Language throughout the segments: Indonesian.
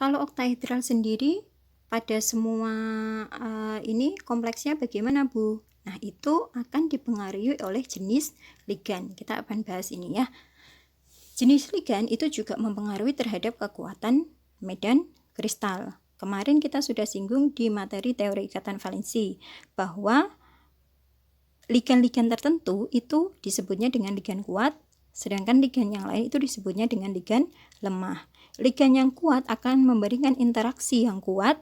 Kalau oktahedral sendiri pada semua ini kompleksnya bagaimana, Bu? Nah, itu akan dipengaruhi oleh jenis ligan. Kita akan bahas ini ya. Jenis ligan itu juga mempengaruhi terhadap kekuatan medan kristal. Kemarin kita sudah singgung di materi teori ikatan valensi bahwa ligan-ligan tertentu itu disebutnya dengan ligan kuat, sedangkan ligan yang lain itu disebutnya dengan ligan lemah. Ligan yang kuat akan memberikan interaksi yang kuat,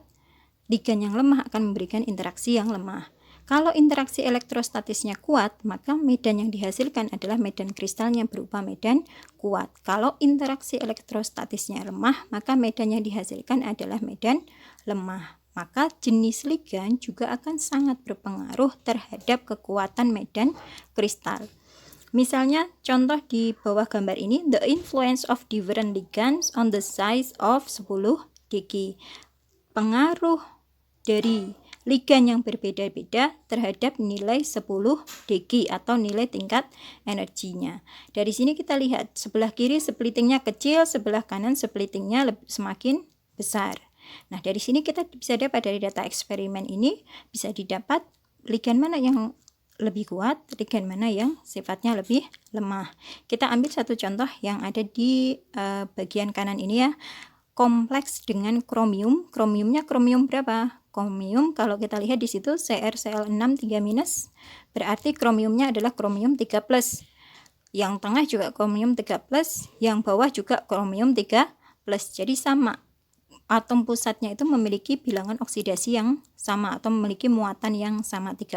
ligan yang lemah akan memberikan interaksi yang lemah. Kalau interaksi elektrostatisnya kuat, maka medan yang dihasilkan adalah medan kristalnya berupa medan kuat. Kalau interaksi elektrostatisnya lemah, maka medan yang dihasilkan adalah medan lemah. Maka jenis ligan juga akan sangat berpengaruh terhadap kekuatan medan kristal. Misalnya contoh di bawah gambar ini, the influence of different ligands on the size of 10 degi. Pengaruh dari ligan yang berbeda-beda terhadap nilai 10 degi atau nilai tingkat energinya. Dari sini kita lihat sebelah kiri splittingnya kecil, sebelah kanan splittingnya semakin besar. Nah, dari sini kita bisa dapat dari data eksperimen ini bisa didapat ligan mana yang lebih kuat, ligan mana yang sifatnya lebih lemah. Kita ambil satu contoh yang ada di bagian kanan ini ya. Kompleks dengan kromium. Kromiumnya kromium berapa? Kromium kalau kita lihat di situ CrCl6 3-, berarti kromiumnya adalah kromium 3+. Yang tengah juga kromium 3+, yang bawah juga kromium 3+. Jadi sama. Atom pusatnya itu memiliki bilangan oksidasi yang sama atau memiliki muatan yang sama 3+.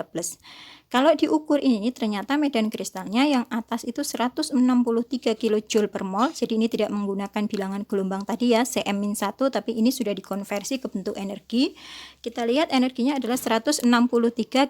Kalau diukur ini ternyata medan kristalnya yang atas itu 163 kJ per mol. Jadi ini tidak menggunakan bilangan gelombang tadi ya, Cm-1, tapi ini sudah dikonversi ke bentuk energi. Kita lihat energinya adalah 163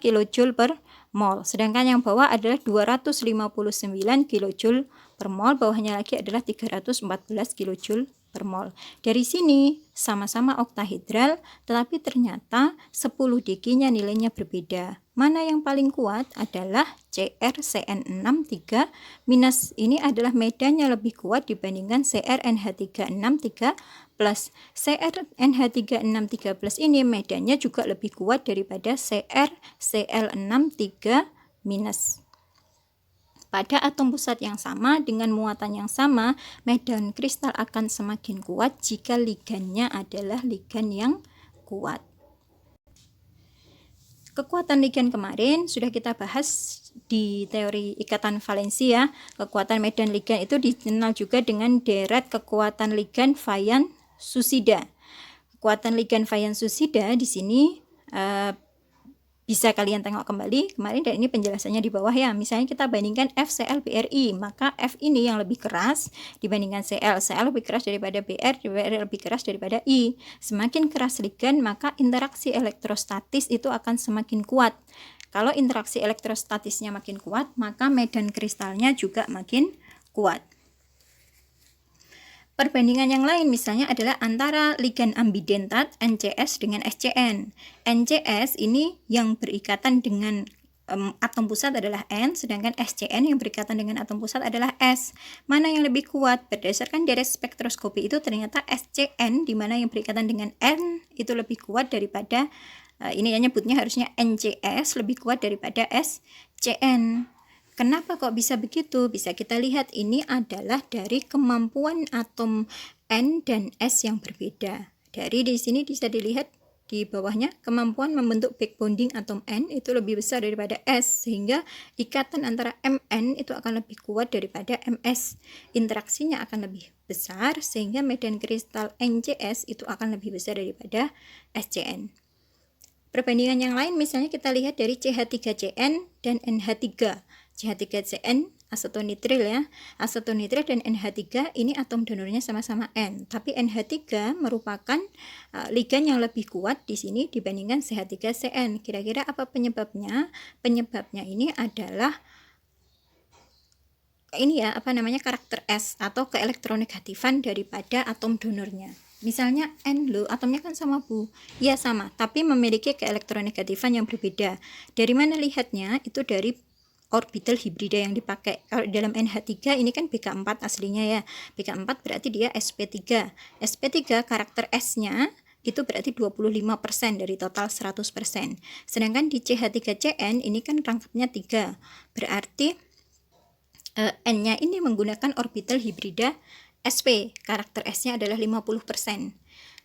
kJ per mol. Sedangkan yang bawah adalah 259 kJ per mol, bawahnya lagi adalah 314 kJ per mol. Dari sini sama-sama oktahedral, tetapi ternyata 10 degi-nya nilainya berbeda. Mana yang paling kuat adalah CrCN63-. Ini adalah medannya lebih kuat dibandingkan CrNH363+. CrNH363+ ini medannya juga lebih kuat daripada CrCl63-. Pada atom pusat yang sama dengan muatan yang sama, medan kristal akan semakin kuat jika ligannya adalah ligan yang kuat. Kekuatan ligan kemarin sudah kita bahas di teori ikatan valensi ya. Kekuatan medan ligan itu dikenal juga dengan deret kekuatan ligan Fajans-Sussida. Kekuatan ligan Fajans-Sussida di sini bisa kalian tengok kembali kemarin, dan ini penjelasannya di bawah ya. Misalnya kita bandingkan FCl-BRI, maka F ini yang lebih keras dibandingkan Cl. Cl lebih keras daripada Br, Br lebih keras daripada I. Semakin keras ligan, maka interaksi elektrostatis itu akan semakin kuat. Kalau interaksi elektrostatisnya makin kuat, maka medan kristalnya juga makin kuat. Perbandingan yang lain misalnya adalah antara ligan ambidentat NCS dengan SCN. NCS ini yang berikatan dengan atom pusat adalah N, sedangkan SCN yang berikatan dengan atom pusat adalah S. Mana yang lebih kuat? Berdasarkan deret spektroskopi itu ternyata SCN, di mana yang berikatan dengan N itu lebih kuat daripada ini nyebutnya harusnya NCS, lebih kuat daripada SCN. Kenapa kok bisa begitu? Bisa kita lihat ini adalah dari kemampuan atom N dan S yang berbeda. Dari di sini bisa dilihat di bawahnya, kemampuan membentuk back bonding atom N itu lebih besar daripada S, sehingga ikatan antara Mn itu akan lebih kuat daripada Ms. Interaksinya akan lebih besar, sehingga medan kristal NCS itu akan lebih besar daripada SCN. Perbandingan yang lain misalnya kita lihat dari CH3CN dan NH3. CH3CN asetonitril ya. Asetonitril dan NH3 ini atom donornya sama-sama N, tapi NH3 merupakan ligan yang lebih kuat di sini dibandingkan CH3CN. Kira-kira apa penyebabnya? Penyebabnya ini adalah karakter S atau keelektronegatifan daripada atom donornya. Misalnya N loh, atomnya kan sama Bu. Ya sama, tapi memiliki keelektronegatifan yang berbeda. Dari mana lihatnya? Itu dari orbital hibrida yang dipakai. Kalau dalam NH3 ini kan BK4 aslinya ya. BK4 berarti dia sp3. sp3 karakter S-nya itu berarti 25% dari total 100%. Sedangkan di CH3CN ini kan rangkapnya 3. Berarti N-nya ini menggunakan orbital hibrida sp. Karakter S-nya adalah 50%.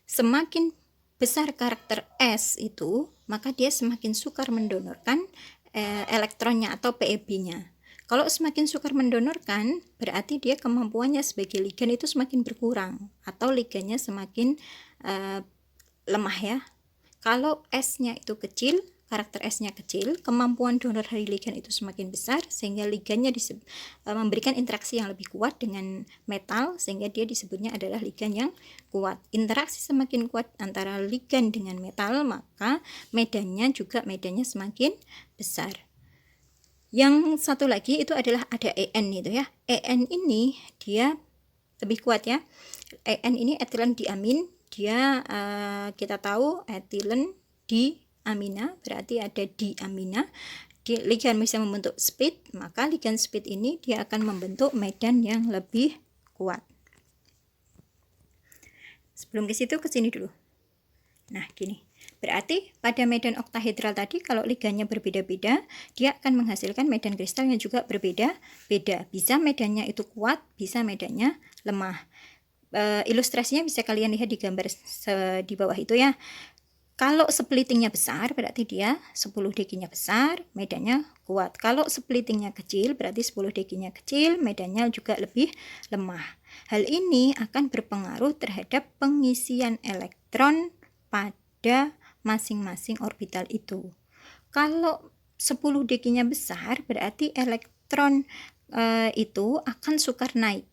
Semakin besar karakter S itu, maka dia semakin sukar mendonorkan elektronnya atau PeB-nya. Kalau semakin sukar mendonorkan, berarti dia kemampuannya sebagai ligan itu semakin berkurang atau ligannya semakin lemah ya. Kalau S-nya itu kecil, karakter S-nya kecil, kemampuan donor dari ligan itu semakin besar sehingga ligannya memberikan interaksi yang lebih kuat dengan metal sehingga dia disebutnya adalah ligan yang kuat. Interaksi semakin kuat antara ligan dengan metal, maka medannya semakin besar. Yang satu lagi itu adalah ada EN itu ya. EN ini dia lebih kuat ya. EN ini etilen diamin. Dia kita tahu etilen diamina berarti ada diamina. Ligan bisa membentuk speed, maka ligan speed ini dia akan membentuk medan yang lebih kuat. Sebelum ke situ, ke sini dulu. Nah, gini. Berarti pada medan oktahedral tadi kalau ligannya berbeda-beda, dia akan menghasilkan medan kristal yang juga berbeda-beda. Bisa medannya itu kuat, bisa medannya lemah. Ilustrasinya bisa kalian lihat di gambar di bawah itu ya. Kalau splittingnya besar berarti dia 10 degi-nya besar, medannya kuat. Kalau splittingnya kecil berarti 10 degi-nya kecil, medannya juga lebih lemah. Hal ini akan berpengaruh terhadap pengisian elektron pada masing-masing orbital itu. Kalau 10 degi-nya besar berarti elektron itu akan sukar naik.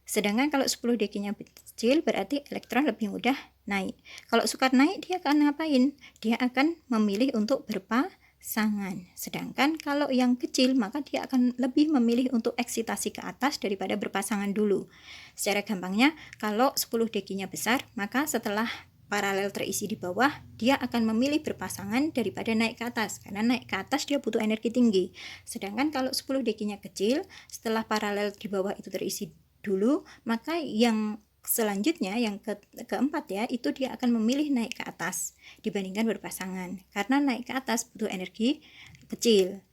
Sedangkan kalau 10 degi-nya kecil berarti elektron lebih mudah naik. Kalau sukar naik dia akan ngapain? Dia akan memilih untuk berpasangan. Sedangkan kalau yang kecil maka dia akan lebih memilih untuk eksitasi ke atas daripada berpasangan dulu. Secara gampangnya kalau 10 degi-nya besar maka setelah paralel terisi di bawah, dia akan memilih berpasangan daripada naik ke atas, karena naik ke atas dia butuh energi tinggi. Sedangkan kalau 10 degi-nya kecil, setelah paralel di bawah itu terisi dulu, maka yang selanjutnya, yang keempat ya, itu dia akan memilih naik ke atas dibandingkan berpasangan, karena naik ke atas butuh energi kecil.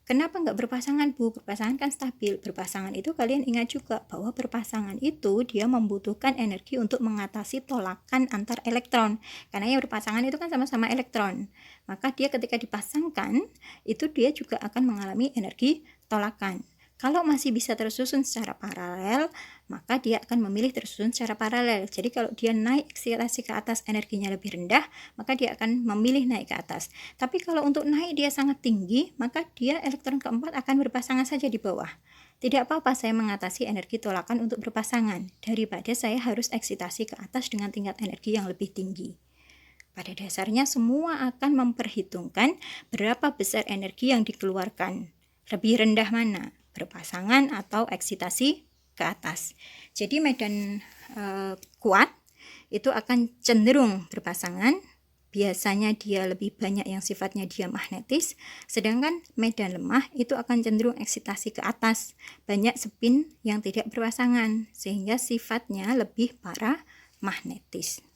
Kenapa nggak berpasangan, Bu? Berpasangan kan stabil. Berpasangan itu kalian ingat juga bahwa berpasangan itu dia membutuhkan energi untuk mengatasi tolakan antar elektron. Karena yang berpasangan itu kan sama-sama elektron. Maka dia ketika dipasangkan, itu dia juga akan mengalami energi tolakan. Kalau masih bisa tersusun secara paralel, maka dia akan memilih tersusun secara paralel. Jadi kalau dia naik eksitasi ke atas energinya lebih rendah, maka dia akan memilih naik ke atas. Tapi kalau untuk naik dia sangat tinggi, maka dia elektron keempat akan berpasangan saja di bawah. Tidak apa-apa saya mengatasi energi tolakan untuk berpasangan, daripada saya harus eksitasi ke atas dengan tingkat energi yang lebih tinggi. Pada dasarnya semua akan memperhitungkan berapa besar energi yang dikeluarkan. Lebih rendah mana? Berpasangan atau eksitasi ke atas. Jadi medan kuat itu akan cenderung berpasangan, biasanya dia lebih banyak yang sifatnya dia magnetis, sedangkan medan lemah itu akan cenderung eksitasi ke atas, banyak spin yang tidak berpasangan sehingga sifatnya lebih paramagnetis.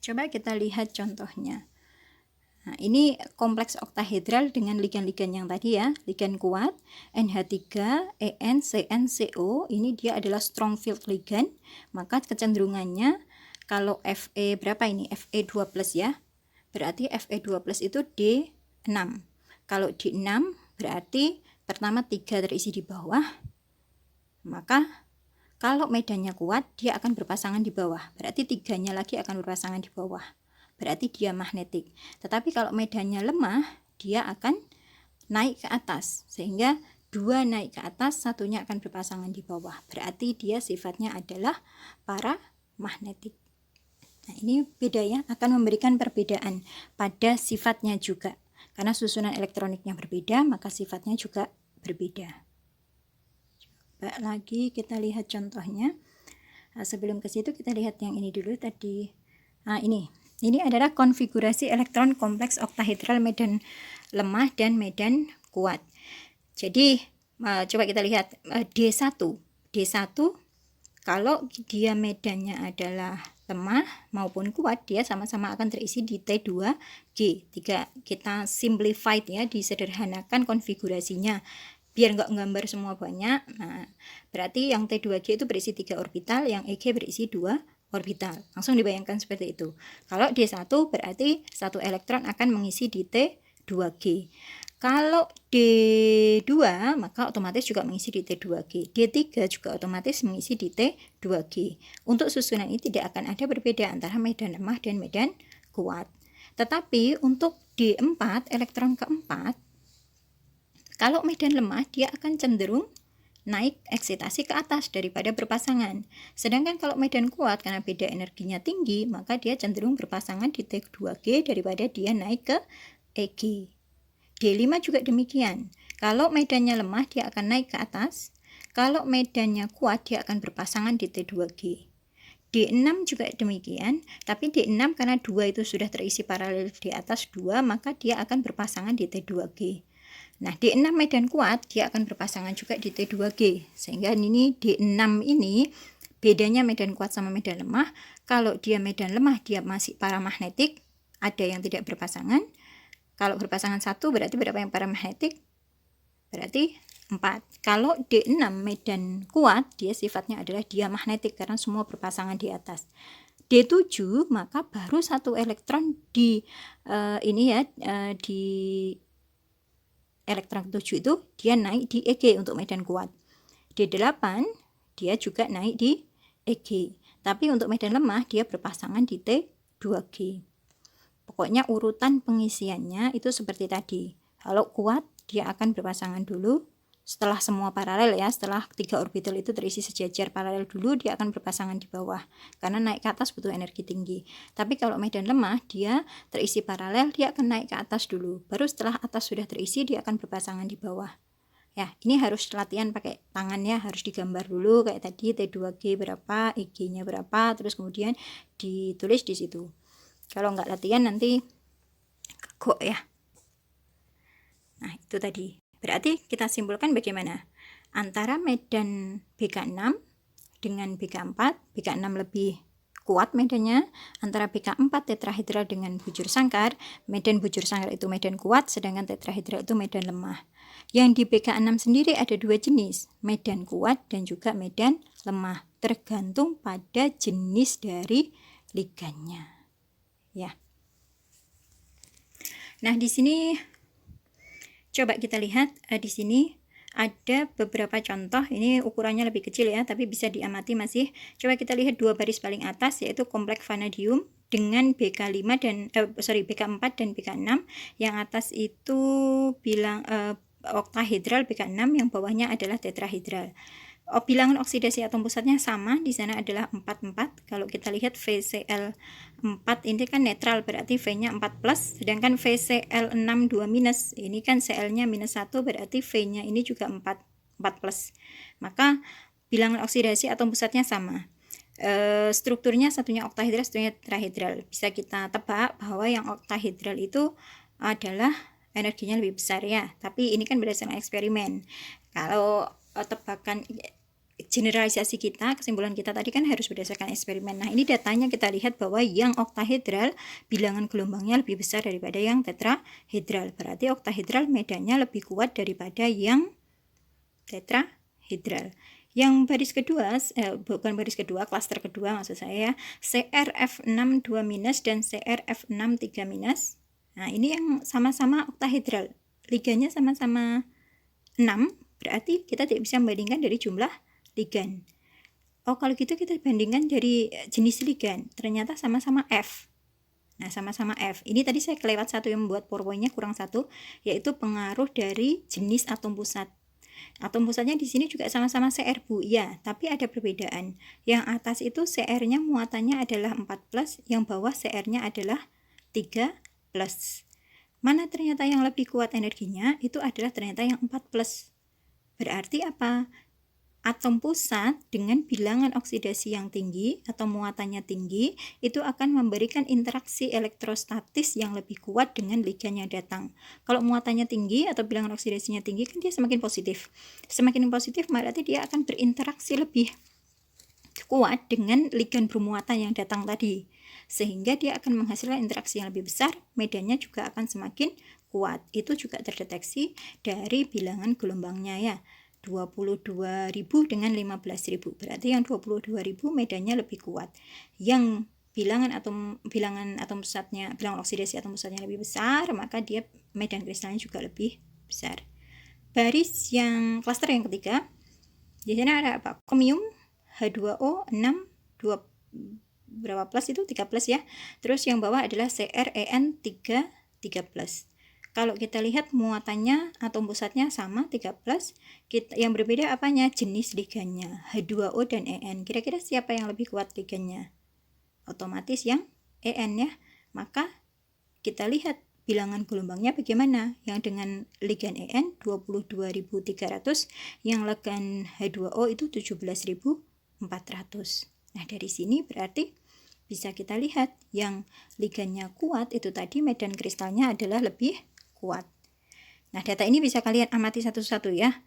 Coba kita lihat contohnya. Nah, ini kompleks oktahedral dengan ligan-ligan yang tadi ya, ligan kuat, NH3, EN, CN, CO, ini dia adalah strong field ligan, maka kecenderungannya kalau Fe berapa ini? Fe2+ ya, berarti Fe2+ itu D6. Kalau D6 berarti pertama 3 terisi di bawah, maka kalau medannya kuat, dia akan berpasangan di bawah, berarti 3-nya lagi akan berpasangan di bawah. Berarti dia magnetik. Tetapi kalau medannya lemah, dia akan naik ke atas. Sehingga 2 naik ke atas, 1-nya akan berpasangan di bawah. Berarti dia sifatnya adalah paramagnetik. Nah, ini beda ya, akan memberikan perbedaan pada sifatnya juga. Karena susunan elektroniknya berbeda, maka sifatnya juga berbeda. Coba lagi kita lihat contohnya. Nah, sebelum ke situ kita lihat yang ini dulu tadi. Nah, ini adalah konfigurasi elektron kompleks oktahedral medan lemah dan medan kuat. Jadi coba kita lihat D1. D1 kalau dia medannya adalah lemah maupun kuat, dia sama-sama akan terisi di T2G. Kita simplified ya, disederhanakan konfigurasinya biar nggak nggambar semua banyak. Nah, berarti yang T2G itu berisi 3 orbital, yang EG berisi 2 orbital. Langsung dibayangkan seperti itu. Kalau D1 berarti 1 elektron akan mengisi di T2G. Kalau D2 maka otomatis juga mengisi di T2G. D3 juga otomatis mengisi di T2G. Untuk susunan ini tidak akan ada berbeda antara medan lemah dan medan kuat. Tetapi untuk D4, elektron keempat, kalau medan lemah dia akan cenderung naik eksitasi ke atas daripada berpasangan. Sedangkan kalau medan kuat karena beda energinya tinggi, maka dia cenderung berpasangan di T2G daripada dia naik ke EG. D5 juga demikian. Kalau medannya lemah dia akan naik ke atas. Kalau medannya kuat dia akan berpasangan di T2G. D6 juga demikian, tapi D6 karena 2 itu sudah terisi paralel di atas 2, maka dia akan berpasangan di T2G. Nah, D6 medan kuat dia akan berpasangan juga di T2G. Sehingga ini D6 ini bedanya medan kuat sama medan lemah. Kalau dia medan lemah dia masih paramagnetik, ada yang tidak berpasangan. Kalau berpasangan 1 berarti berapa yang paramagnetik? Berarti 4. Kalau D6 medan kuat, dia sifatnya adalah diamagnetik karena semua berpasangan di atas. D7 maka baru 1 elektron di di elektron 7 itu dia naik di EG untuk medan kuat. D8 dia juga naik di EG. Tapi untuk medan lemah dia berpasangan di T2G. Pokoknya urutan pengisiannya itu seperti tadi. Kalau kuat dia akan berpasangan dulu, setelah semua paralel ya, setelah 3 orbital itu terisi sejajar paralel dulu, dia akan berpasangan di bawah. Karena naik ke atas butuh energi tinggi. Tapi kalau medan lemah dia terisi paralel, dia akan naik ke atas dulu. Baru setelah atas sudah terisi dia akan berpasangan di bawah. Ya, ini harus latihan pakai tangannya, harus digambar dulu kayak tadi T2G berapa, EG-nya berapa, terus kemudian ditulis di situ. Kalau nggak latihan nanti kagok ya. Nah, itu tadi. Berarti kita simpulkan bagaimana? Antara medan BK6 dengan BK4, BK6 lebih kuat medannya. Antara BK4 tetrahedral dengan bujur sangkar, medan bujur sangkar itu medan kuat, sedangkan tetrahedral itu medan lemah. Yang di BK6 sendiri ada 2 jenis, medan kuat dan juga medan lemah, tergantung pada jenis dari ligannya. Ya. Nah, di sini coba kita lihat di sini ada beberapa contoh. Ini ukurannya lebih kecil ya, tapi bisa diamati masih. Coba kita lihat 2 baris paling atas yaitu kompleks vanadium dengan BK5 dan BK4 dan BK6. Yang atas itu oktahedral BK6, yang bawahnya adalah tetrahedral. Bilangan oksidasi atom pusatnya sama, di sana adalah 44. Kalau kita lihat VCl4 ini kan netral, berarti V-nya 4+, sedangkan VCl6 2-, ini kan Cl-nya -1, berarti V-nya ini juga 4+. Maka bilangan oksidasi atom pusatnya sama. Strukturnya satunya oktahedral, satunya tetrahedral. Bisa kita tebak bahwa yang oktahedral itu adalah energinya lebih besar ya, tapi ini kan berdasarkan eksperimen. Kalau tebakan generalisasi kita, kesimpulan kita tadi kan harus berdasarkan eksperimen. Nah, ini datanya kita lihat bahwa yang oktahedral bilangan gelombangnya lebih besar daripada yang tetrahedral. Berarti oktahedral medannya lebih kuat daripada yang tetrahedral. Yang baris kedua, bukan baris kedua, klaster kedua maksud saya, CrF6 2- dan CrF6 3-. Nah, ini yang sama-sama oktahedral. Liganya sama-sama 6, berarti kita tidak bisa membandingkan dari jumlah ligan. Kalau gitu kita bandingkan dari jenis ligan. Ternyata sama-sama F. Nah, sama-sama F. Ini tadi saya kelewat satu yang membuat PowerPoint-nya kurang satu, yaitu pengaruh dari jenis atom pusat. Atom pusatnya di sini juga sama-sama Cr, Bu. Ya, tapi ada perbedaan. Yang atas itu Cr-nya muatannya adalah 4+, yang bawah Cr-nya adalah 3+. Mana ternyata yang lebih kuat energinya? Itu adalah ternyata yang 4+. Berarti apa? atom pusat dengan bilangan oksidasi yang tinggi atau muatannya tinggi itu akan memberikan interaksi elektrostatis yang lebih kuat dengan ligan yang datang. Kalau muatannya tinggi atau bilangan oksidasinya tinggi kan dia semakin positif. Semakin positif berarti dia akan berinteraksi lebih kuat dengan ligan bermuatan yang datang tadi. Sehingga dia akan menghasilkan interaksi yang lebih besar, medannya juga akan semakin kuat. Itu juga terdeteksi dari bilangan gelombangnya ya. 22.000 dengan 15.000. Berarti yang 22.000 medannya lebih kuat. Yang bilangan atom pusatnya, bilangan oksidasi atom pusatnya lebih besar, maka dia medan kristalnya juga lebih besar. Baris yang klaster yang ketiga, di sini ada apa? Chromium H2O 6 2 berapa plus itu 3 plus ya. Terus yang bawah adalah CrEn 3 plus. Kalau kita lihat muatannya atom pusatnya sama 3 plus, yang berbeda apanya? Jenis ligannya, H2O dan En. Kira-kira siapa yang lebih kuat ligannya? Otomatis yang En ya. Maka kita lihat bilangan gelombangnya bagaimana. Yang dengan ligan En 22.300, yang ligan H2O itu 17.400. Nah, dari sini berarti bisa kita lihat yang ligannya kuat itu tadi medan kristalnya adalah lebih kuat. Nah, data ini bisa kalian amati satu-satu ya.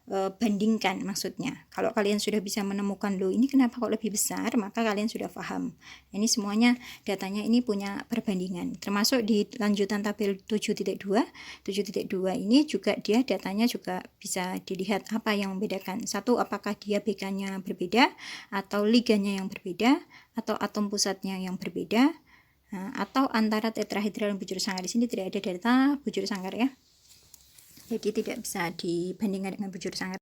Bandingkan maksudnya. Kalau kalian sudah bisa menemukan loh ini kenapa kok lebih besar, maka kalian sudah paham. Ini semuanya datanya ini punya perbandingan. Termasuk di lanjutan tabel 7.2. 7.2 ini juga dia datanya juga bisa dilihat apa yang membedakan. Satu, apakah dia BK-nya berbeda atau ligannya yang berbeda atau atom pusatnya yang berbeda. Nah, atau antara tetrahedral dan bujur sangkar. Di sini tidak ada data bujur sangkar ya. Jadi tidak bisa dibandingkan dengan bujur sangkar.